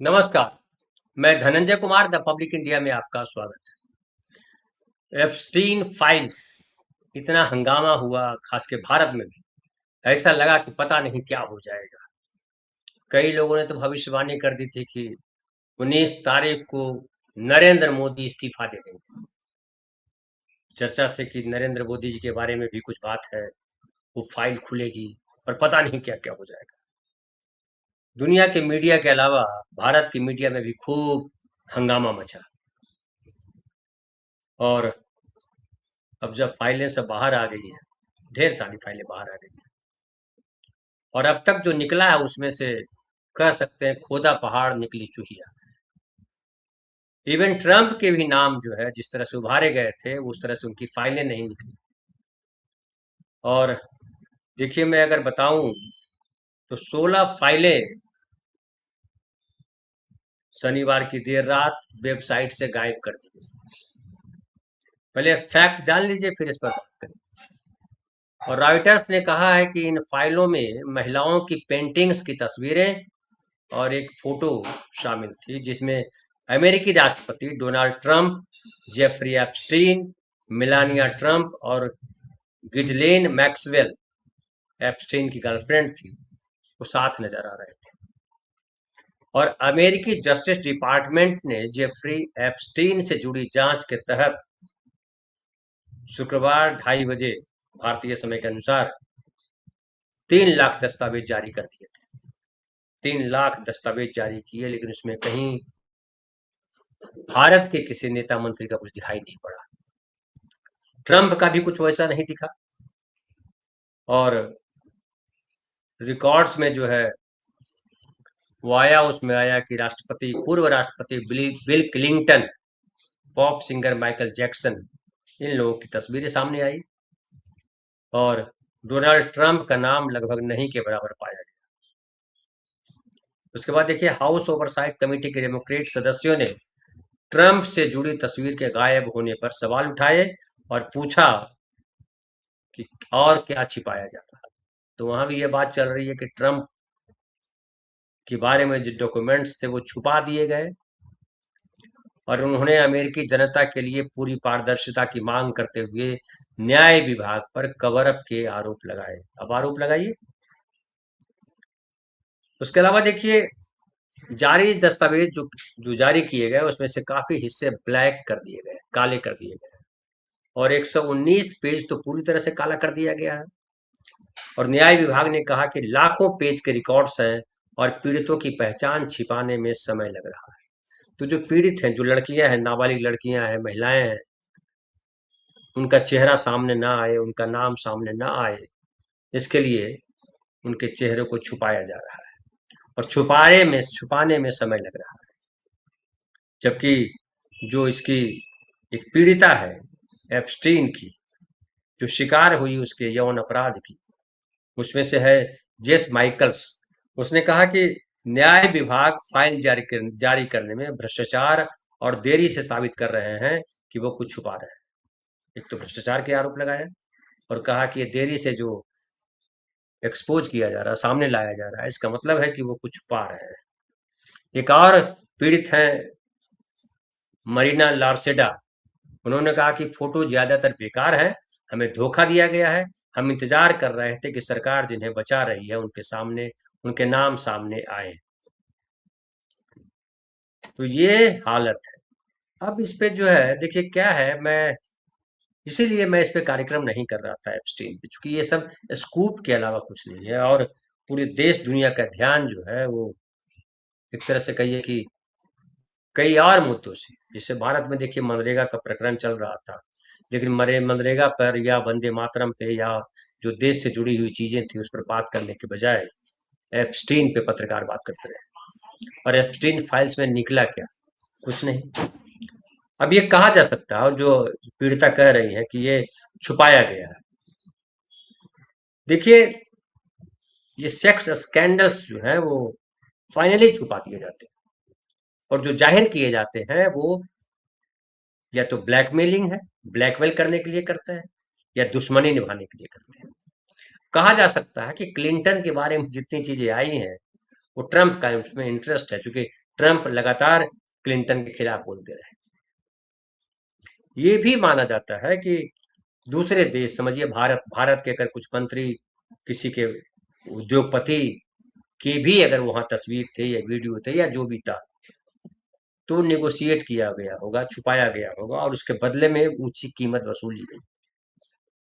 नमस्कार। मैं Dhananjay Kumar the public India में आपका स्वागत है। एप्स्टीन फाइल्स, इतना हंगामा हुआ खास के भारत में भी। ऐसा लगा कि पता नहीं क्या हो जाएगा। कई लोगों ने तो भविष्यवाणी कर दी थी कि 19 तारीख को नरेंद्र मोदी इस्तीफा दे देंगे। चर्चा थी कि नरेंद्र मोदी जी के बारे में भी कुछ बात है, वो फाइल खुलेगी और पता नहीं क्या क्या हो जाएगा। दुनिया के मीडिया के अलावा भारत की मीडिया में भी खूब हंगामा मचा। और अब जब फाइलें सब बाहर आ गई हैं, ढेर सारी फाइलें बाहर आ गई हैं, और अब तक जो निकला है उसमें से कह सकते हैं खोदा पहाड़ निकली चूहिया। इवन ट्रंप के भी नाम जो है जिस तरह से उभारे गए थे उस तरह से उनकी फाइलें नहीं निकली। और देखिए, मैं अगर बताऊं तो 16 फाइलें शनिवार की देर रात वेबसाइट से गायब कर दी गई। पहले फैक्ट जान लीजिए, फिर इस पर बात करें। और रॉयटर्स ने कहा है कि इन फाइलों में महिलाओं की पेंटिंग्स की तस्वीरें और एक फोटो शामिल थी जिसमें अमेरिकी राष्ट्रपति Donald Trump, Jeffrey Epstein, Melania Trump और गिजलेन मैक्सवेल, एप्स्टीन की गर्लफ्रेंड थी, वो साथ नजर आ रहे थे। और अमेरिकी जस्टिस डिपार्टमेंट ने जेफरी एप्स्टीन से जुड़ी जांच के तहत शुक्रवार 2:30 बजे भारतीय समय के अनुसार 3 लाख दस्तावेज जारी कर दिए थे। 3 लाख दस्तावेज जारी किए, लेकिन उसमें कहीं भारत के किसी नेता मंत्री का कुछ दिखाई नहीं पड़ा। ट्रंप का भी कुछ वैसा नहीं दिखा। और रिकॉर्ड्स में जो है वो आया, उसमें आया कि पूर्व राष्ट्रपति Bill Clinton, pop singer Michael Jackson, इन लोगों की तस्वीरें सामने आई। और डोनाल्ड ट्रंप का नाम लगभग नहीं के बराबर पाया गया। उसके बाद देखिए, हाउस ओवरसाइट कमेटी के डेमोक्रेट सदस्यों ने ट्रंप से जुड़ी तस्वीर के गायब होने पर सवाल उठाए और पूछा कि और क्या छिपाया जा रहा है। तो वहां भी ये बात चल रही है कि ट्रंप के बारे में जो डॉक्यूमेंट्स थे वो छुपा दिए गए, और उन्होंने अमेरिकी जनता के लिए पूरी पारदर्शिता की मांग करते हुए न्याय विभाग पर कवर अप के आरोप लगाए। अब आरोप लगाइए। उसके अलावा देखिए, जारी दस्तावेज जो जो जारी किए गए उसमें से काफी हिस्से ब्लैक कर दिए गए, काले कर दिए गए, और 119 पेज तो पूरी तरह से काला कर दिया गया है। और न्याय विभाग ने कहा कि लाखों पेज के रिकॉर्ड्स हैं और पीड़ितों की पहचान छिपाने में समय लग रहा है। तो जो पीड़ित हैं, जो लड़कियां हैं, नाबालिग लड़कियां हैं, महिलाएं हैं, उनका चेहरा सामने ना आए, उनका नाम सामने ना आए, इसके लिए उनके चेहरे को छुपाया जा रहा है, और छुपाने में समय लग रहा है। जबकि जो इसकी एक पीड़िता है एप्स्टीन की, जो शिकार हुई उसके यौन अपराध की, उसमें से है जेस माइकल्स। उसने कहा कि न्याय विभाग फाइल जारी करने में भ्रष्टाचार और देरी से साबित कर रहे हैं कि वो कुछ छुपा रहे हैं। एक तो भ्रष्टाचार के आरोप लगाया, और कहा कि ये देरी से जो एक्सपोज किया जा रहा है, सामने लाया जा रहा है, इसका मतलब है कि वो कुछ छुपा रहे हैं। एक और पीड़ित है मरीना लार्सेडा। उन्होंने कहा कि फोटो ज्यादातर बेकार है, हमें धोखा दिया गया है, हम इंतजार कर रहे थे कि सरकार जिन्हें बचा रही है उनके नाम सामने आए। तो ये हालत है। अब इस पे जो है देखिए क्या है, इसीलिए मैं इस पे कार्यक्रम नहीं कर रहा था एप्स्टीन पे, क्योंकि ये सब स्कूप के अलावा कुछ नहीं है। और पूरे देश दुनिया का ध्यान जो है वो एक तरह से कहिए कि कई और मुद्दों से, जैसे भारत में देखिए मनरेगा का प्रकरण चल रहा था, लेकिन मरे मनरेगा पर या वंदे मातरम पे या जो देश से जुड़ी हुई चीजें थी उस पर बात करने के बजाय एप्स्टीन पे पत्रकार बात करते रहे। और एप्स्टीन फाइल्स में निकला क्या? कुछ नहीं। अब ये कहा जा सकता है, और जो पीड़िता कह रही है कि ये छुपाया गया है। देखिए, ये सेक्स स्कैंडल्स जो है वो फाइनली छुपा दिए जाते हैं, और जो जाहिर किए जाते हैं वो या तो ब्लैकमेलिंग है, ब्लैकमेल करने के लिए करते हैं, या दुश्मनी निभाने के लिए करते हैं। कहा जा सकता है कि क्लिंटन के बारे में जितनी चीजें आई हैं वो ट्रंप का उसमें इंटरेस्ट है, क्योंकि ट्रंप लगातार क्लिंटन के खिलाफ बोलते रहे। ये भी माना जाता है कि दूसरे देश, समझिए भारत भारत के अगर कुछ मंत्री, किसी के उद्योगपति की भी अगर वहां तस्वीर थे या वीडियो थे या जो भी था, तो नेगोशिएट किया गया होगा, छुपाया गया होगा और उसके बदले में ऊंची कीमत वसूली गई,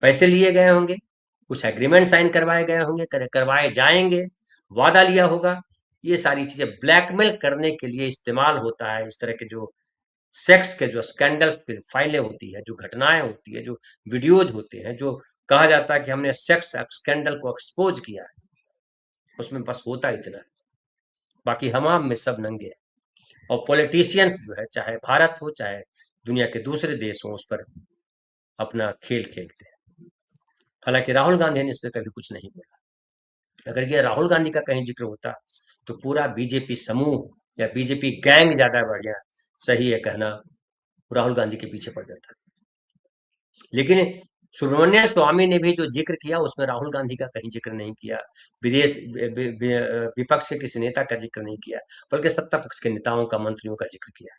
पैसे लिए गए होंगे, कुछ एग्रीमेंट साइन करवाए गए होंगे, करवाए जाएंगे, वादा लिया होगा। ये सारी चीजें ब्लैकमेल करने के लिए इस्तेमाल होता है। इस तरह के जो सेक्स के जो स्कैंडल्स की फाइलें होती है, जो घटनाएं होती है, जो वीडियोज होते हैं, जो कहा जाता है कि हमने सेक्स स्कैंडल को एक्सपोज किया है, उसमें बस होता इतना है, बाकी हमाम में सब नंगे हैं। और पॉलिटिशियंस जो है, चाहे भारत हो चाहे दुनिया के दूसरे देश हो, उस पर अपना खेल खेलते हैं। हालांकि राहुल गांधी ने इस पर कभी कुछ नहीं बोला। अगर ये राहुल गांधी का कहीं जिक्र होता तो पूरा बीजेपी समूह या बीजेपी गैंग ज्यादा बढ़िया सही है कहना, राहुल गांधी के पीछे पड़ जाता। लेकिन सुब्रमण्यम स्वामी ने भी जो जिक्र किया उसमें राहुल गांधी का कहीं जिक्र नहीं किया, विदेश विपक्ष के किसी नेता का जिक्र नहीं किया, बल्कि सत्ता पक्ष के नेताओं का, मंत्रियों का जिक्र किया,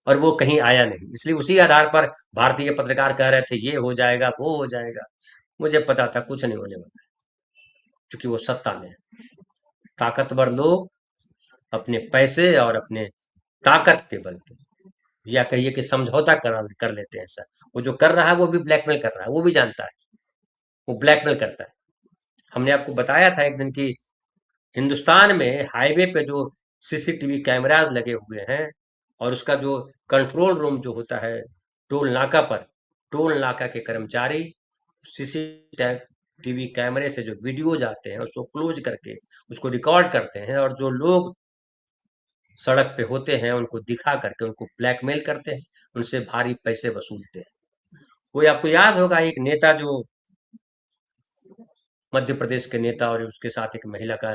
और वो कहीं आया नहीं। इसलिए उसी आधार पर भारतीय पत्रकार कह रहे थे ये हो जाएगा, वो हो जाएगा। मुझे पता था कुछ नहीं होने वाला, क्योंकि वो सत्ता में है। ताकतवर लोग अपने पैसे और अपने ताकत के बल पे, या कहिए कि समझौता कर लेते हैं। सर, वो जो कर रहा है वो भी ब्लैकमेल कर रहा है, वो भी जानता है वो ब्लैकमेल करता है। हमने आपको बताया था एक दिन की हिंदुस्तान में हाईवे पे जो सीसीटीवी कैमराज लगे हुए हैं, और उसका जो कंट्रोल रूम जो होता है टोल नाका पर, टोल नाका के कर्मचारी सीसीटीवी कैमरे से जो वीडियोज आते हैं उसको क्लोज करके उसको रिकॉर्ड करते हैं, और जो लोग सड़क पे होते हैं उनको दिखा करके उनको ब्लैकमेल करते हैं, उनसे भारी पैसे वसूलते हैं। कोई आपको याद होगा एक नेता जो मध्य प्रदेश के नेता, और उसके साथ एक महिला का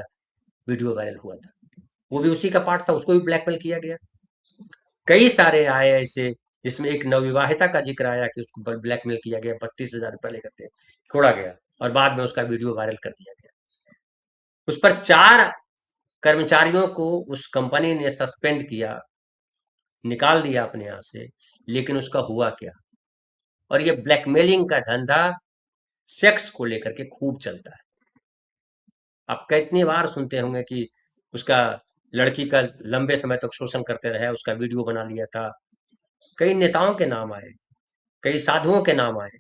वीडियो वायरल हुआ था, वो भी उसी का पार्ट था, उसको भी ब्लैकमेल किया गया। कई सारे आए ऐसे जिसमें एक नवविवाहिता का जिक्र आया कि उसको ब्लैकमेल किया गया, 32,000 रुपए लेकर के छोड़ा गया, और बाद में उसका वीडियो वायरल कर दिया गया। उस पर 4 कर्मचारियों को उस कंपनी ने सस्पेंड किया, निकाल दिया अपने यहाँ से, लेकिन उसका हुआ क्या? और ये ब्लैकमेलिंग का धंधा सेक्स को लेकर के खूब चलता है। आप कितनी बार सुनते होंगे कि उसका लड़की का लंबे समय तक शोषण करते रहे, उसका वीडियो बना लिया था। कई नेताओं के नाम आए, कई साधुओं के नाम आए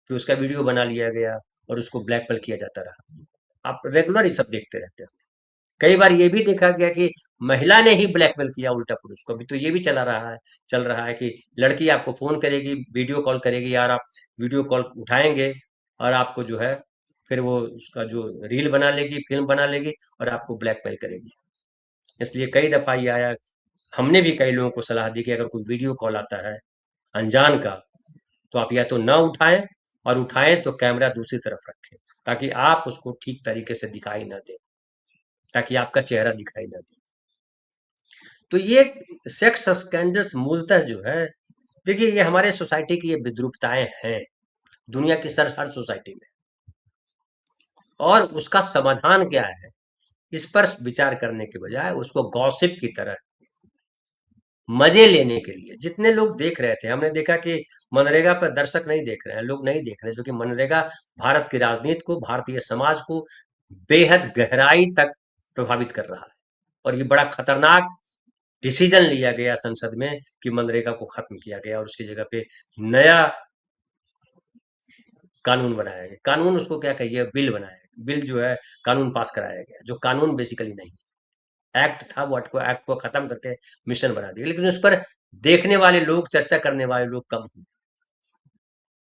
कि उसका वीडियो बना लिया गया और उसको ब्लैकमेल किया जाता रहा। आप रेगुलर ये सब देखते रहते हैं। कई बार ये भी देखा गया कि महिला ने ही ब्लैकमेल किया उल्टा पुरुष को। अभी तो ये भी चल रहा है कि लड़की आपको फोन करेगी, वीडियो कॉल करेगी, यार आप वीडियो कॉल उठाएंगे और आपको जो है फिर वो उसका जो रील बना लेगी, फिल्म बना लेगी और आपको ब्लैकमेल करेगी। इसलिए कई दफा ये आया, हमने भी कई लोगों को सलाह दी कि अगर कोई वीडियो कॉल आता है अनजान का, तो आप या तो न उठाएं, और उठाएं तो कैमरा दूसरी तरफ रखें, ताकि आप उसको ठीक तरीके से दिखाई ना दें, ताकि आपका चेहरा दिखाई ना दे। तो ये सेक्स स्कैंडल्स मूलतः जो है, देखिए ये हमारे सोसाइटी की ये विद्रूपताएं हैं, दुनिया की हर सोसाइटी में। और उसका समाधान क्या है, इस पर विचार करने के बजाय उसको गॉसिप की तरह मजे लेने के लिए जितने लोग देख रहे थे, हमने देखा कि मनरेगा पर दर्शक नहीं देख रहे हैं, लोग नहीं देख रहे, क्योंकि मनरेगा भारत की राजनीति को, भारतीय समाज को बेहद गहराई तक प्रभावित कर रहा है। और ये बड़ा खतरनाक डिसीजन लिया गया संसद में कि मनरेगा को खत्म किया गया और उसकी जगह पे नया कानून बनाया गया। कानून उसको क्या कहिए, बिल बनाया गया, बिल जो है कानून पास कराया गया, जो कानून बेसिकली नहीं एक्ट था, वो एक्ट को खत्म करके मिशन बना दिया। लेकिन उस पर देखने वाले लोग, चर्चा करने वाले लोग कम हुए,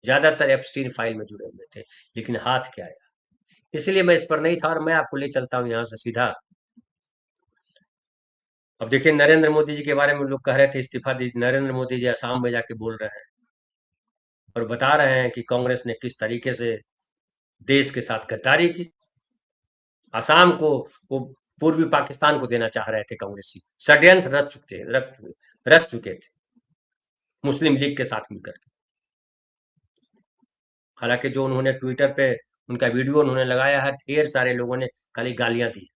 ज्यादातर एप्स्टीन फाइल में जुड़े हुए थे। लेकिन हाथ क्या आया, इसलिए मैं इस पर नहीं था, और मैं आपको ले चलता हूं यहां से सीधा। अब देखिए नरेंद्र मोदी जी के बारे में लोग कह रहे थे इस्तीफा दीजिए, नरेंद्र मोदी जी असम में जाके बोल रहे हैं और बता रहे हैं कि कांग्रेस ने किस तरीके से देश के साथ गद्दारी की। असम को वो पूर्वी पाकिस्तान को देना चाह रहे थे कांग्रेसी, षड्यंत्र रच चुके थे मुस्लिम लीग के साथ मिलकर। हालांकि जो उन्होंने ट्विटर पे उनका वीडियो उन्होंने लगाया है, ढेर सारे लोगों ने खाली गालियां दी,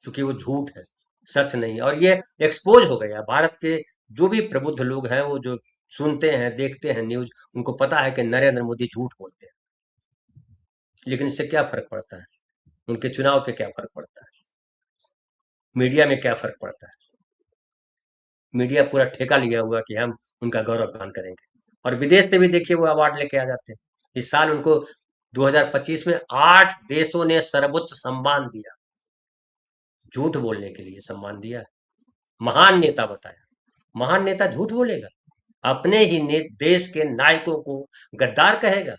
क्योंकि वो झूठ है, सच नहीं। और ये एक्सपोज हो गया। भारत के जो भी प्रबुद्ध लोग हैं, वो जो सुनते हैं देखते हैं न्यूज, उनको पता है कि नरेंद्र मोदी झूठ बोलते हैं। लेकिन इससे क्या फर्क पड़ता है? उनके चुनाव पे क्या फर्क पड़ता है? मीडिया में क्या फर्क पड़ता है? मीडिया पूरा ठेका लिया हुआ कि हम उनका गौरवगान करेंगे। और विदेश से भी देखिए वो अवार्ड लेके आ जाते हैं। इस साल उनको 2025 में 8 देशों ने सर्वोच्च सम्मान दिया। झूठ बोलने के लिए सम्मान दिया। महान नेता बताया। महान नेता झूठ बोलेगा? अपने ही देश के नायकों को गद्दार कहेगा?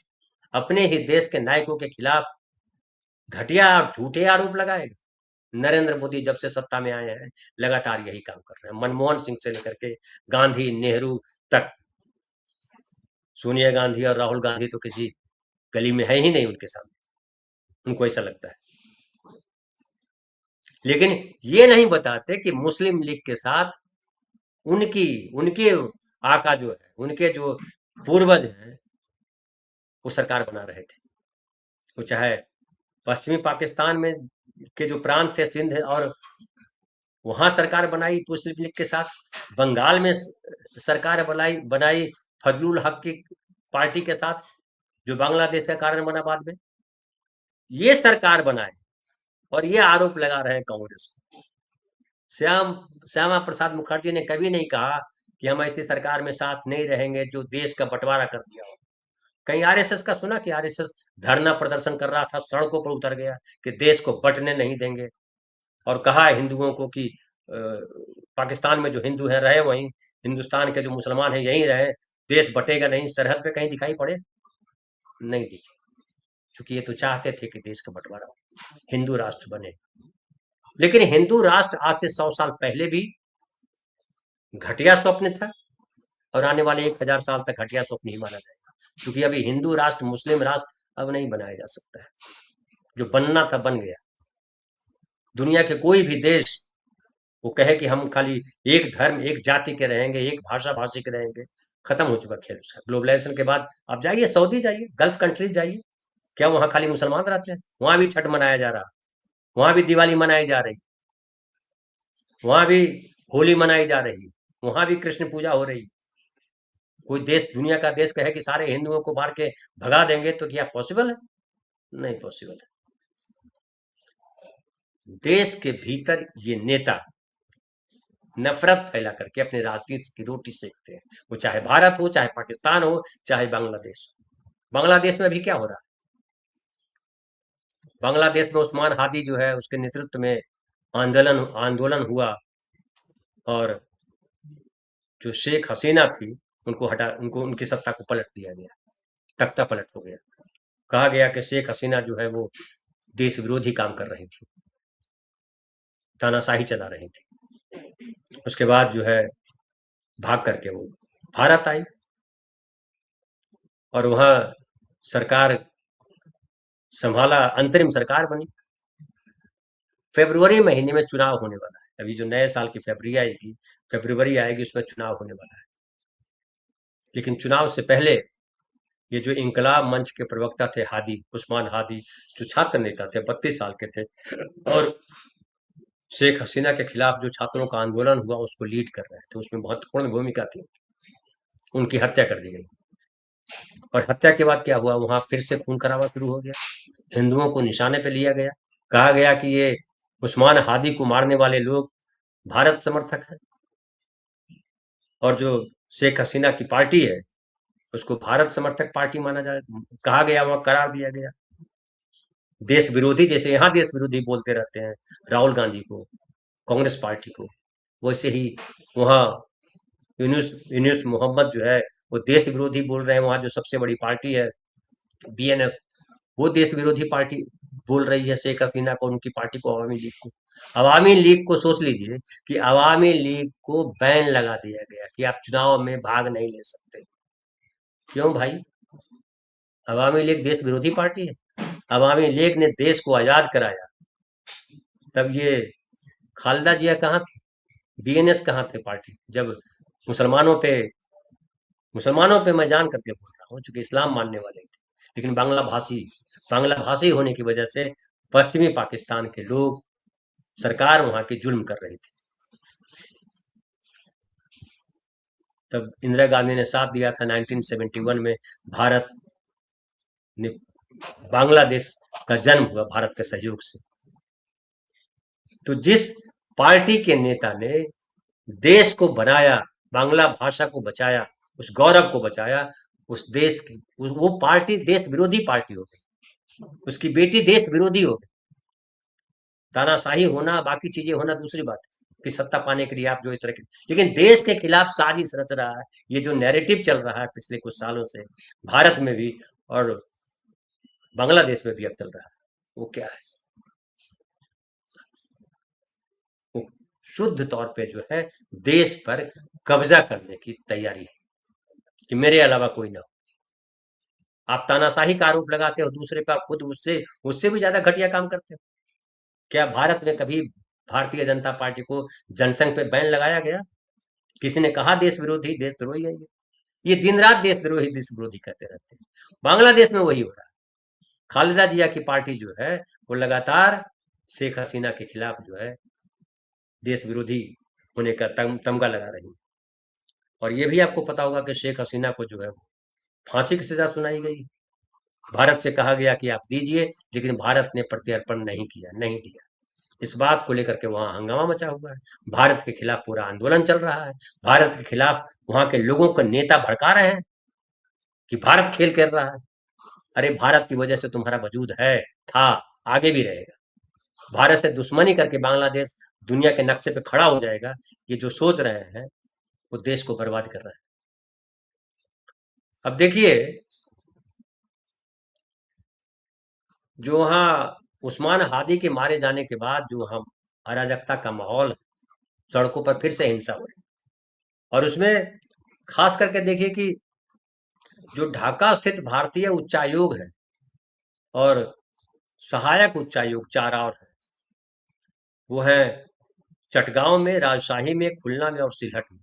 अपने ही देश के नायकों के खिलाफ घटिया और झूठे आरोप लगाएगा? नरेंद्र मोदी जब से सत्ता में आए हैं, लगातार यही काम कर रहे हैं। मनमोहन सिंह से लेकर के गांधी, नेहरू तक। सोनिया गांधी और राहुल गांधी तो किसी गली में है ही नहीं उनके सामने, उनको ऐसा लगता है। लेकिन ये नहीं बताते कि मुस्लिम लीग के साथ उनकी उनके आका जो है, उनके जो पूर्वज हैं, वो सरकार बना रहे थे। वो चाहे पश्चिमी पाकिस्तान में के जो प्रांत थे, सिंध, और वहां सरकार बनाई मुस्लिम लीग के साथ, बंगाल में सरकार बनाई बनाई फजलुल हक की पार्टी के साथ, जो बांग्लादेश का कारण बना बाद में। ये सरकार बनाए और ये आरोप लगा रहे हैं कांग्रेस को। श्यामा प्रसाद मुखर्जी ने कभी नहीं कहा कि हम ऐसी सरकार में साथ नहीं रहेंगे जो देश का बंटवारा कर दिया हो। कहीं आरएसएस का सुना कि आरएसएस धरना प्रदर्शन कर रहा था, सड़कों पर उतर गया कि देश को बंटने नहीं देंगे, और कहा हिंदुओं को कि पाकिस्तान में जो हिंदू है रहे वहीं, हिंदुस्तान के जो मुसलमान है यहीं रहे, देश बटेगा नहीं। सरहद पे कहीं दिखाई पड़े? नहीं दिखे। क्योंकि ये तो चाहते थे कि देश का बंटवारा हो, हिंदू राष्ट्र बने। लेकिन हिंदू राष्ट्र आज से 100 साल पहले भी घटिया स्वप्न था, और आने वाले 1000 साल तक घटिया स्वप्न ही माना जाएगा। क्योंकि अभी हिंदू राष्ट्र, मुस्लिम राष्ट्र अब नहीं बनाया जा सकता है। जो बनना था बन गया। दुनिया के कोई भी देश वो कहे कि हम खाली एक धर्म एक जाति के रहेंगे, एक भाषा भाषी के रहेंगे, खत्म हो चुका खेल उसका। ग्लोबलाइजेशन के बाद आप जाइए सऊदी, जाइए गल्फ कंट्रीज जाइए, क्या वहां खाली मुसलमान रहते हैं? वहां भी छठ मनाया जा रहा, वहां भी दिवाली मनाई जा रही, वहां भी होली मनाई जा रही, वहां भी कृष्ण पूजा हो रही। कोई देश, दुनिया का देश कहे कि सारे हिंदुओं को मार के भगा देंगे, तो क्या पॉसिबल है? नहीं पॉसिबल है। देश के भीतर ये नेता नफरत फैला करके अपनी राजनीति की रोटी सेकते हैं। वो चाहे भारत हो, चाहे पाकिस्तान हो, चाहे बांग्लादेश हो। बांग्लादेश में भी क्या हो रहा है? बांग्लादेश में उस्मान हादी जो है, उसके नेतृत्व में आंदोलन आंदोलन हुआ, और जो शेख हसीना थी, उनको हटा, उनको उनकी सत्ता को पलट दिया गया, तख्ता पलट हो गया। कहा गया कि शेख हसीना जो है वो देश विरोधी काम कर रही थी, तानाशाही चला रही थी। उसके बाद जो है भाग करके वो भारत आई, और वहां सरकार संभाला, अंतरिम सरकार बनी। फरवरी महीने में चुनाव होने वाला है। अभी जो नए साल की फरवरी आएगी, उसमें चुनाव होने वाला है। लेकिन चुनाव से पहले ये जो इंकलाब मंच के प्रवक्ता थे, हादी, उस्मान हादी, जो छात्र नेता थे, 32 साल के थे, और शेख हसीना के खिलाफ जो छात्रों का आंदोलन हुआ उसको लीड कर रहे थे, उसमें महत्वपूर्ण भूमिका थी। उनकी हत्या कर दी गई, और हत्या के बाद क्या हुआ, वहां फिर से खून खराबा शुरू हो गया। हिंदुओं को निशाने पे लिया गया। कहा गया कि ये उस्मान हादी को मारने वाले लोग भारत समर्थक हैं, और जो शेख हसीना की पार्टी है उसको भारत समर्थक पार्टी माना जाए, कहा गया, वहां करार दिया गया। देश विरोधी, जैसे यहाँ देश विरोधी बोलते रहते हैं राहुल गांधी को, कांग्रेस पार्टी को, वैसे ही वहाँ यूनुस यूनुस मोहम्मद जो है वो देश विरोधी बोल रहे हैं। वहाँ जो सबसे बड़ी पार्टी है बीएनएस, वो देश विरोधी पार्टी बोल रही है शेख हसीना को, उनकी पार्टी को, अवामी लीग को। अवामी लीग को सोच लीजिए कि अवामी लीग को बैन लगा दिया गया कि आप चुनाव में भाग नहीं ले सकते। क्यों भाई? अवामी लीग देश विरोधी पार्टी है? अवामी लीग ने देश को आजाद कराया, तब ये खालिदा जिया कहाँ थी, बीएनएस कहाँ थे पार्टी, जब मुसलमानों पे मुसलमानों पे मैं जान करके बोल रहा हूँ, चूंकि इस्लाम मानने वाले थे। लेकिन बांग्ला भाषी होने की वजह से पश्चिमी पाकिस्तान के लोग सरकार वहां की जुल्म कर रही थी। तब इंदिरा गांधी ने साथ दिया था 1971 में। भारत ने बांग्लादेश का जन्म हुआ भारत के सहयोग से। तो जिस पार्टी के नेता ने देश को बनाया, बांग्ला भाषा को बचाया, उस गौरव को बचाया, उस देश की वो पार्टी देश विरोधी पार्टी हो गई, उसकी बेटी देश विरोधी हो गई। तानाशाही होना, बाकी चीजें होना दूसरी बात है कि सत्ता पाने के लिए आप जो इस तरह की, लेकिन देश के खिलाफ साजिश रच रहा है। ये जो नैरेटिव चल रहा है पिछले कुछ सालों से भारत में भी और बांग्लादेश में भी अब चल रहा है, वो क्या है? वो शुद्ध तौर पे जो है देश पर कब्जा करने की तैयारी है कि मेरे अलावा कोई ना हो। आप तानाशाही का आरोप लगाते हो दूसरे पे, आप खुद उससे उससे भी ज्यादा घटिया काम करते हो। क्या भारत में कभी भारतीय जनता पार्टी को जनसंघ पे बैन लगाया गया? किसी ने कहा देश विरोधी, देशद्रोही है ये दिन रात देशद्रोही, देश विरोधी कहते रहते हैं। बांग्लादेश में वही हो रहा है। खालिदा जिया की पार्टी जो है वो लगातार शेख हसीना के खिलाफ जो है देश विरोधी होने का तमगा लगा रही है। और ये भी आपको पता होगा कि शेख हसीना को जो है फांसी की सजा सुनाई गई। भारत से कहा गया कि आप दीजिए, लेकिन भारत ने प्रत्यर्पण नहीं किया, नहीं दिया। इस बात को लेकर के वहां हंगामा मचा हुआ है। भारत के खिलाफ पूरा आंदोलन चल रहा है। भारत के खिलाफ वहां के लोगों को नेता भड़का रहे हैं कि भारत खेल कर रहा है। अरे भारत की वजह से तुम्हारा वजूद है, था, आगे भी रहेगा। भारत से दुश्मनी करके बांग्लादेश दुनिया के नक्शे पे खड़ा हो जाएगा, ये जो सोच रहे हैं वो देश को बर्बाद कर रहे हैं। अब देखिए, जो वहाँ उस्मान हादी के मारे जाने के बाद जो हम अराजकता का माहौल, सड़कों पर फिर से हिंसा हो रही, और उसमें खास करके देखिए कि जो ढाका स्थित भारतीय उच्चायोग है और सहायक उच्चायोग 4 और है, वो है चटगांव में, राजशाही में, खुलना में और सिलहट में।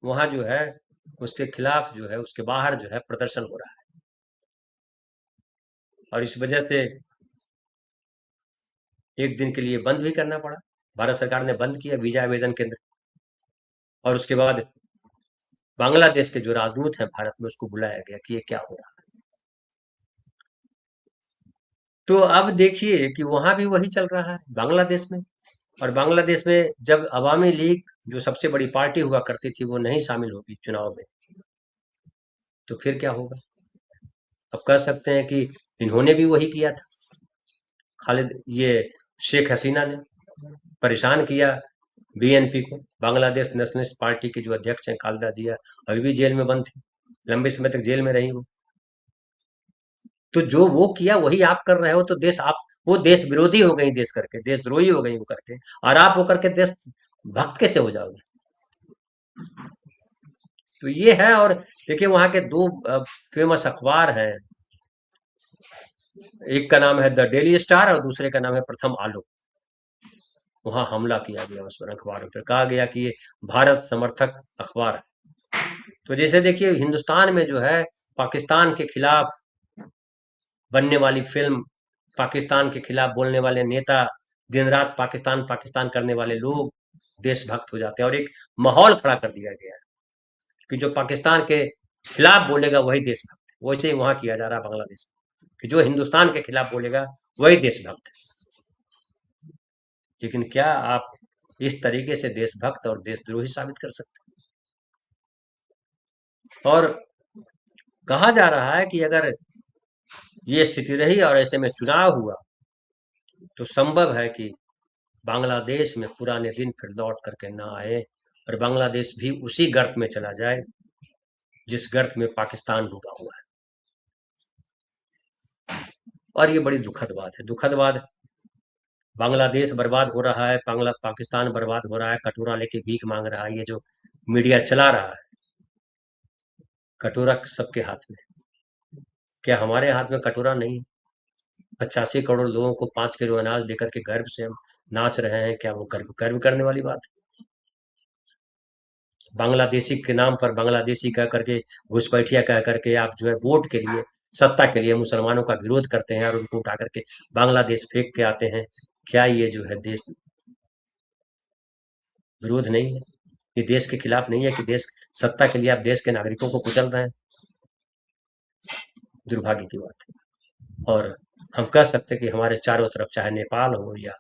वहां जो है उसके खिलाफ जो है उसके बाहर जो है प्रदर्शन हो रहा है, और इस वजह से एक दिन के लिए बंद भी करना पड़ा। भारत सरकार ने बंद किया वीजा आवेदन केंद्र, और उसके बाद बांग्लादेश के जो राजदूत हैं भारत में उसको बुलाया गया कि ये क्या हो रहा है। तो अब देखिए कि वहां भी वही चल रहा है बांग्लादेश में। और बांग्लादेश में जब अवामी लीग जो सबसे बड़ी पार्टी हुआ करती थी वो नहीं शामिल होगी चुनाव में, तो फिर क्या होगा? अब कह सकते हैं कि इन्होंने भी वही किया था। खालिद ये शेख हसीना ने परेशान किया बीएनपी को। बांग्लादेश नेशनलिस्ट पार्टी की जो अध्यक्ष हैं खालिदा जिया अभी भी जेल में बंद थी, लंबे समय तक जेल में रही वो। तो जो वो किया वही आप कर रहे हो, तो देश आप वो देश विरोधी हो गई देश करके, देशद्रोही हो गई वो करके, और आप वो करके देश भक्त कैसे हो जाओगे? तो ये है। और देखिए वहां के दो फेमस अखबार हैं, एक का नाम है द डेली स्टार और दूसरे का नाम है प्रथम आलोक। वहां हमला किया गया उस पर, अखबारों पर कहा गया कि ये भारत समर्थक अखबार है। तो जैसे देखिए हिंदुस्तान में जो है पाकिस्तान के खिलाफ बनने वाली फिल्म, पाकिस्तान के खिलाफ बोलने वाले नेता, दिन रात पाकिस्तान पाकिस्तान करने वाले लोग देशभक्त हो जाते हैं, और एक माहौल खड़ा कर दिया गया है कि जो पाकिस्तान के खिलाफ बोलेगा वही देशभक्त है। वैसे ही वहां किया जा रहा है बांग्लादेश में कि जो हिंदुस्तान के खिलाफ बोलेगा वही देशभक्त है। लेकिन क्या आप इस तरीके से देशभक्त और देशद्रोही साबित कर सकते हैं? और कहा जा रहा है कि अगर ये स्थिति रही और ऐसे में चुनाव हुआ तो संभव है कि बांग्लादेश में पुराने दिन फिर लौट करके ना आए, और बांग्लादेश भी उसी गर्त में चला जाए जिस गर्त में पाकिस्तान डूबा हुआ है। और ये बड़ी दुखद बात है, दुखद बात। बांग्लादेश बर्बाद हो रहा है, पाकिस्तान बर्बाद हो रहा है, कटोरा लेके भीख मांग रहा है। ये जो मीडिया चला रहा है, कटोरा सबके हाथ में। क्या हमारे हाथ में कटोरा नहीं है? 85 करोड़ लोगों को 5 किलो अनाज देकर के गर्व से हम नाच रहे हैं, क्या वो गर्व गर्व करने वाली बात है? बांग्लादेशी के नाम पर बांग्लादेशी कह करके, घुसपैठिया कह करके आप जो है वोट के लिए, सत्ता के लिए मुसलमानों का विरोध करते हैं और उनको उठा करके बांग्लादेश फेंक के आते हैं। क्या ये जो है देश विरोध नहीं है? ये देश के खिलाफ नहीं है कि देश सत्ता के लिए आप देश के नागरिकों को कुचल रहे हैं? दुर्भाग्य की बात है। और हम कह सकते हैं कि हमारे चारों तरफ, चाहे नेपाल हो या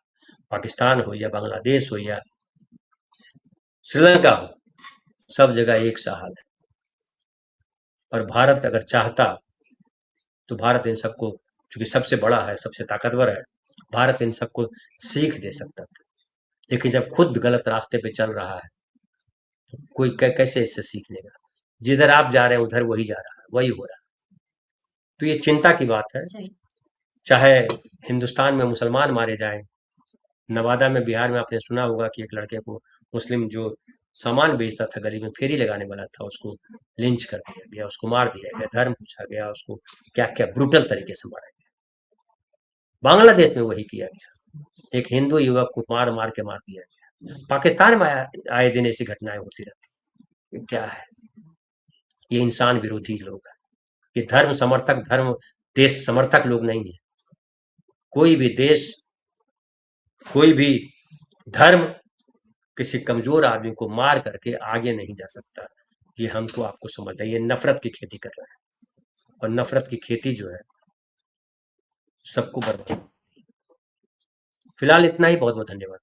पाकिस्तान हो या बांग्लादेश हो या श्रीलंका हो, सब जगह एक सा हाल है। और भारत अगर चाहता तो भारत इन सबको, चूंकि सबसे बड़ा है, सबसे ताकतवर है, भारत इन सबको सीख दे सकता था। लेकिन जब खुद गलत रास्ते पे चल रहा है तो कोई कैसे इससे सीख लेगा? जिधर आप जा रहे हैं उधर वही जा रहा है, वही हो रहा है। तो ये चिंता की बात है। चाहे हिंदुस्तान में मुसलमान मारे जाएं, नवादा में, बिहार में आपने सुना होगा कि एक लड़के को, मुस्लिम जो सामान बेचता था, गली में फेरी लगाने वाला था, उसको लिंच कर दिया गया, उसको मार दिया गया, धर्म पूछा गया, उसको क्या क्या ब्रूटल तरीके से मारा गया। बांग्लादेश में वही किया गया, एक हिंदू युवक को मार मार के मार दिया गया। पाकिस्तान में आए दिन ऐसी घटनाएं होती रहती। ये क्या है? ये इंसान विरोधी लोग हैं। ये धर्म समर्थक, धर्म देश समर्थक लोग नहीं है। कोई भी देश, कोई भी धर्म किसी कमजोर आदमी को मार करके आगे नहीं जा सकता। ये हमको आपको समझना है। ये नफरत की खेती कर रहा है, और नफरत की खेती जो है सबको बर्बाद। फिलहाल इतना ही। बहुत बहुत धन्यवाद।